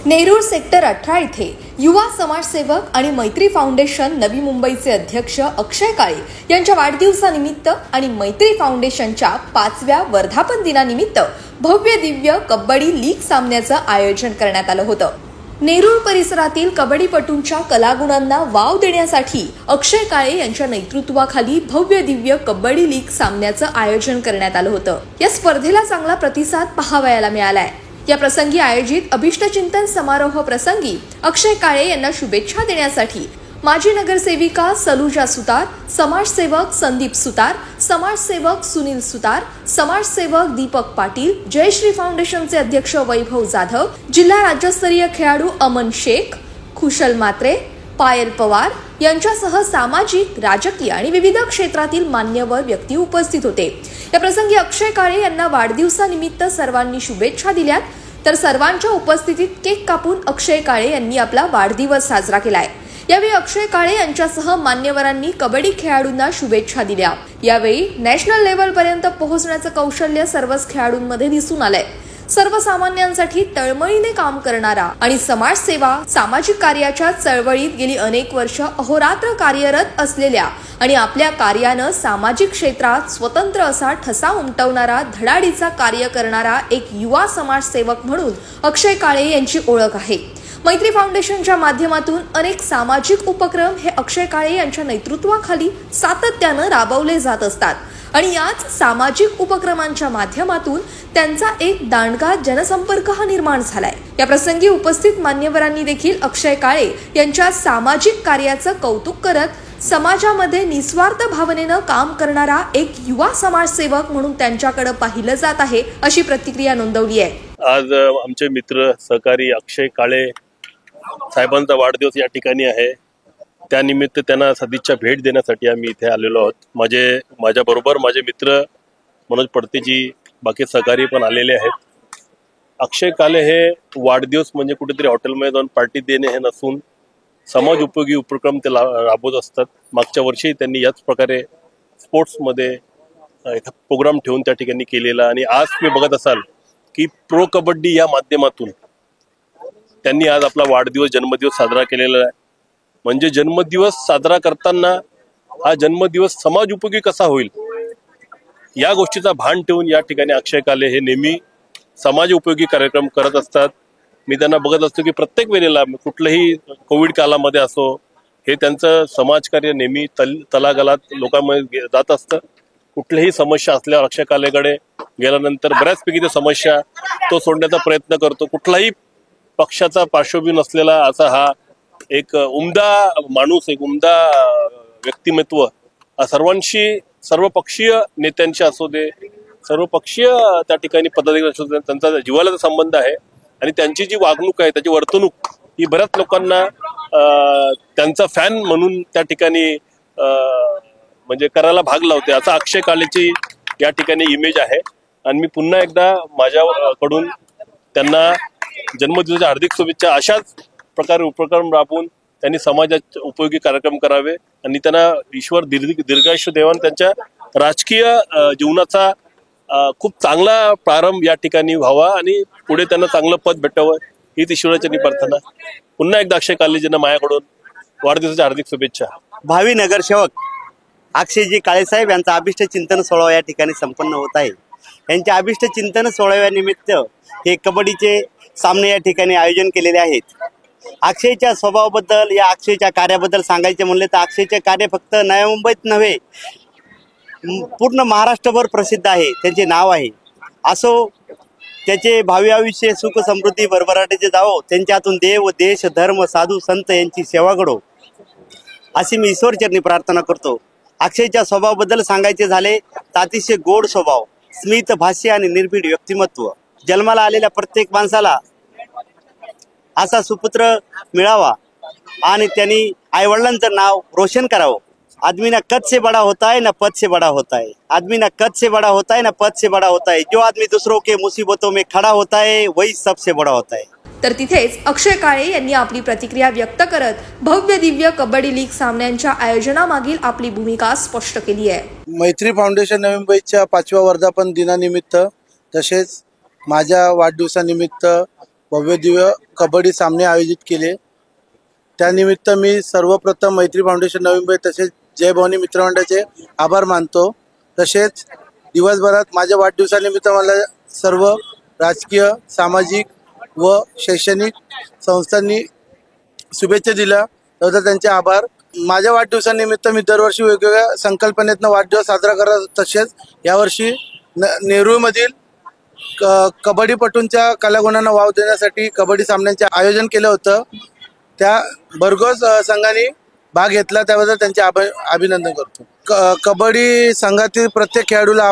Nerul sector 18 इथे युवा समाजसेवक आणि मैत्री फाउंडेशन नवी मुंबईचे अध्यक्ष अक्षय काळे यांच्या वाढदिवसानिमित्त आणि मैत्री फाउंडेशनच्या 5व्या वर्धापन दिनानिमित्त भव्य दिव्य कबड्डी लीग सामन्याचं आयोजन करण्यात आलं होतं। नेरूळ परिसरातील कबड्डीपटूंच्या कलागुणांना वाव देण्यासाठी अक्षय काळे यांच्या नेतृत्वाखाली भव्य दिव्य कबड्डी लीग सामन्याचं आयोजन करण्यात आलं होतं। या स्पर्धेला चांगला प्रतिसाद पाहावयाला मिळालाय। या प्रसंगी आयोजित अभिष्टचिंतन समारोह प्रसंगी अक्षय काळे यांना शुभेच्छा देण्यासाठी माजी नगरसेविका सलूजा सुतार, समाजसेवक संदीप सुतार, समाजसेवक सुनील सुतार, समाजसेवक दीपक पाटील, जयश्री फाउंडेशनचे अध्यक्ष वैभव जाधव, जिल्हा राज्यस्तरीय खेळाडू अमन शेख, खुशल मात्रे, पायल पवार यांच्यासह सामाजिक, राजकीय आणि विविध क्षेत्रातील मान्यवर व्यक्ती उपस्थित होते। या प्रसंगी अक्षय काळे यांना वाढदिवसानिमित्त सर्वांनी शुभेच्छा दिल्यात, तर सर्वांच्या उपस्थितीत केक कापून अक्षय काळे यांनी आपला वाढदिवस साजरा केलाय। यावेळी अक्षय काळे यांच्यासह मान्यवरांनी कबड्डी खेळाडूंना शुभेच्छा दिल्या। यावेळी नॅशनल लेव्हल पर्यंत पोहोचण्याचं कौशल्य सर्वच खेळाडूंमध्ये दिसून आलंय। सर्वसामान्यांसाठी तळमळीने काम करणारा आणि समाजसेवा, सामाजिक कार्याच्या चळवळीत गेली अनेक वर्ष अहोरात्र कार्यरत असलेल्या आणि आपल्या कार्यानं सामाजिक क्षेत्रात स्वतंत्र असा ठसा उमटवणारा धडाडीचा कार्य करणारा एक युवा समाजसेवक म्हणून अक्षय काळे यांची ओळख आहे। मैत्री फाउंडेशनच्या माध्यमातून अनेक सामाजिक उपक्रम हे अक्षय काळे यांच्या नेतृत्वाखाली सातत्यानं राबवले जात असतात आणि याच सामाजिक उपक्रमांच्या माध्यमातून त्यांचा एक दांडगा जनसंपर्क हा निर्माण झालाय। या प्रसंगी उपस्थित मान्यवरांनी देखील अक्षय काळे यांच्या सामाजिक कार्याचं कौतुक करत समाजामध्ये निस्वार्थ भावनेनं काम करणारा एक युवा समाजसेवक म्हणून त्यांच्याकडे पाहिलं जात आहे अशी प्रतिक्रिया नोंदवली आहे। आज आमचे मित्र सहकारी अक्षय काळे साहेबांचा वाढदिवस या ठिकाणी आहे। त्यानिमित्त त्यांना सदिच्छा भेट देण्यासाठी आम्ही इथे आलेलो आहोत। माझ्या बरोबर माझे मित्र मनोज पडतेजी, बाकी सहकारी पण आलेले आहेत। अक्षय काळे हे वाढदिवस म्हणजे कुठेतरी हॉटेलमध्ये जाऊन पार्टी देणे हे नसून समाज उपयोगी उपक्रम ते राबवत असतात। मागच्या वर्षी त्यांनी याच प्रकारे स्पोर्ट्समध्ये एक प्रोग्राम ठेवून त्या ठिकाणी केलेला आणि आज तुम्ही बघत असाल की प्रो कबड्डी या माध्यमातून त्यांनी आज आपला वाढदिवस जन्मदिवस साजरा केलेला आहे। म्हणजे जन्मदिवस साजरा करताना हा जन्मदिवस समाज उपयोगी कसा होईल या गोष्टीचा भान ठेवून या ठिकाणी अक्षय काळे हे नेहमी समाज उपयोगी कार्यक्रम करत असतात। मी त्यांना बघत असतो की प्रत्येक वेळेला कुठल्याही कोविड कालामध्ये असो हे त्यांचं समाजकार्य नेहमी तलागालात लोकांमध्ये जात असतं। कुठलीही समस्या असल्यावर अक्षय काळेकडे गेल्यानंतर बऱ्याचपैकी त्या समस्या तो सोडण्याचा प्रयत्न करतो। कुठलाही पक्षाचा पार्श्वभूमी नसलेला असा हा एक उमदा माणूस, एक उमदा व्यक्तिमत्व सर्वांशी, सर्वपक्षीय नेत्यांशी असू दे, सर्वपक्षीय त्या ठिकाणी पदाधिकारी असू दे, त्यांचा जिव्हाळ्याचा संबंध आहे आणि त्यांची जी वागणूक आहे, त्याची वर्तणूक ही बऱ्याच लोकांना त्यांचा फॅन म्हणून त्या ठिकाणी म्हणजे करायला भाग लावते। असा अक्षय काळेची या ठिकाणी इमेज आहे आणि मी पुन्हा एकदा माझ्याकडून त्यांना जन्मदिवसाच्या हार्दिक शुभेच्छा। अशाच प्रकारे उपक्रम राबवून त्यांनी समाजात उपयोगी कार्यक्रम करावे आणि त्यांना ईश्वर दीर्घायुष्य देवान त्यांच्या राजकीय जीवनाचा खूप चांगला प्रारंभ या ठिकाणी व्हावा आणि पुढे त्यांना चांगलं पद भेटावं हीच ईश्वराची प्रार्थना। पुन्हा एकदा अक्षय काळेजींना माझ्याकडून वाढदिवसाच्या हार्दिक शुभेच्छा। भावी नगरसेवक अक्षयजी काळे साहेब यांचा अभिष्ट चिंतन सोहळा या ठिकाणी संपन्न होत आहे। यांच्या अभिष्ट चिंतन सोहळ्यानिमित्त हे कबड्डीचे सामने या ठिकाणी आयोजन केलेले आहेत। अक्षयच्या स्वभावाबद्दल, या अक्षयच्या कार्याबद्दल सांगायचे म्हणले तर अक्षयचे कार्य फक्त नव्या मुंबईत नव्हे, पूर्ण महाराष्ट्रभर प्रसिद्ध आहे, त्यांचे नाव आहे। असो त्याचे भावी आयुष्य सुख समृद्धी भरभराटीचे जावो, त्यांच्या हातून देव, देश, धर्म, साधू संत यांची सेवा घडो अशी मी ईश्वरचरणी प्रार्थना करतो। अक्षयच्या स्वभावाबद्दल सांगायचे झाले तर अतिशय गोड स्वभाव, स्मित भाष्य आणि निर्भीड व्यक्तिमत्व। जन्माला आलेल्या प्रत्येक माणसाला असा सुपुत्र मिळावा आणि त्यांनी आईवडिलांचं नाव रोशन करावं। आदमी ना कद से बड़ा होता है ना पद से बड़ा होता है, आदमी ना कद से बड़ा होता है ना पद से बड़ा होता है, जो आदमी दूसरों के मुसीबतों में खड़ा होता है वही सबसे बड़ा होता है। तर तिथेच अक्षय काळे यांनी आपली प्रतिक्रिया व्यक्त करत भव्य दिव्य कबड्डी लीग सामन्यांच्या आयोजनामागील आपली भूमिका स्पष्ट केली आहे। मैत्री फाउंडेशन नवी मुंबईच्या 5व्या वर्धापन दिनानिमित्त तसेच माझ्या वाढदिवसानिमित्त भव्य दिव्य कबड्डी सामने आयोजित केले। त्यानिमित्त मी सर्वप्रथम मैत्री फाउंडेशन नवी मुंबई तसेच जय भवानी मित्रमंडळाचे आभार मानतो। तसेच दिवसभरात माझ्या वाढदिवसानिमित्त मला सर्व राजकीय, सामाजिक व शैक्षणिक संस्थांनी शुभेच्छा दिल्या, त्याबद्दल त्यांचे आभार। माझ्या वाढदिवसानिमित्त मी दरवर्षी वेगवेगळ्या संकल्पनेतनं वाढदिवस साजरा करत। तसेच यावर्षी नेरूळमधील कबड्डीपटूंच्या कलागुणांना वाव देण्यासाठी कबड्डी सामन्यांचे आयोजन केलं होतं। त्या भरघोस संघाने भाग घेतला, त्याबद्दल त्यांचे अभिनंदन करतो। कबड्डी संघातील प्रत्येक खेळाडूला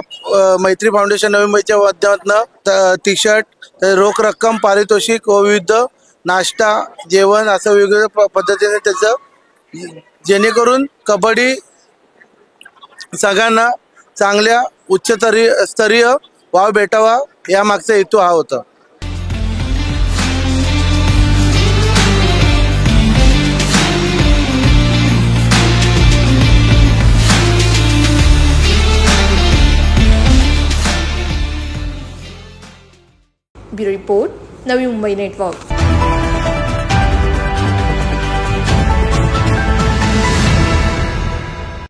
मैत्री फाउंडेशन नवी मुंबईच्या माध्यमातून टी शर्ट, रोख रक्कम, पारितोषिक व विविध नाश्ता, जेवण असं वेगवेगळ्या पद्धतीने त्याचं, जेणेकरून कबड्डी संघांना चांगल्या स्तरीय वाव भेटावा, या मागचा हेतू हा होता। Bureau report, Navi Mumbai network.